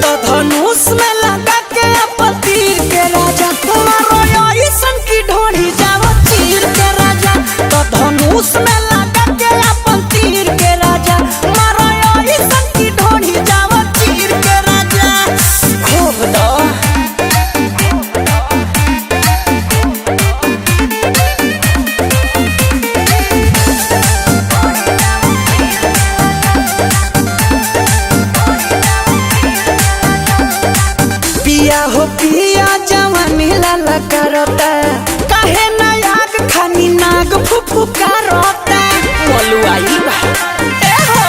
तो धनुष में लगा के अपन तीर के राजा मारो ऐसन की ढोढ़ी जाओ तीर के राजा तो धनुष में लगा के अपन तीर के राजा मारो ऐसन की ढोढ़ी जाओ तीर के राजा खूब दो पिया हो पिया जवानी लाला करता काहे ना आग खानी नाग फुफु करता बोलुआई बा ए हो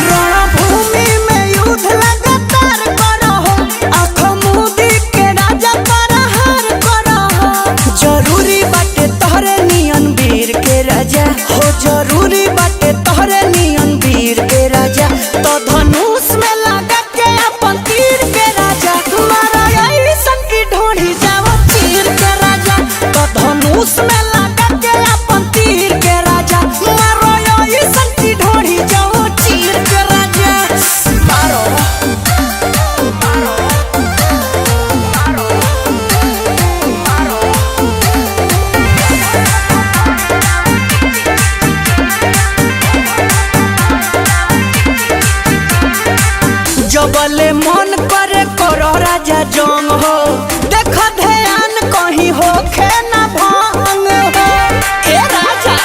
रणभूमि में युद्ध लगातार करो हो आँख मुदी के राजा प्रहार करो हो जरूरी बाटे तोहरे नियन वीर के राजा हो जरूरी बाटे तोहरे नियन वीर के राजा तो धनुष में लगा के अपन तीर के राजा मारा ऐसन की ढोढ़ी जाओ तीर के राजा तो धनुष में लगा के अपन तीर के राजा मारो ऐसन की ढोढ़ी जाओ तीर के राजा मारो जबले मन करे करो राजा जंग हो देख ध्यान कहीं होखे ना भंग हो ए राजा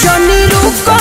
जनी रुको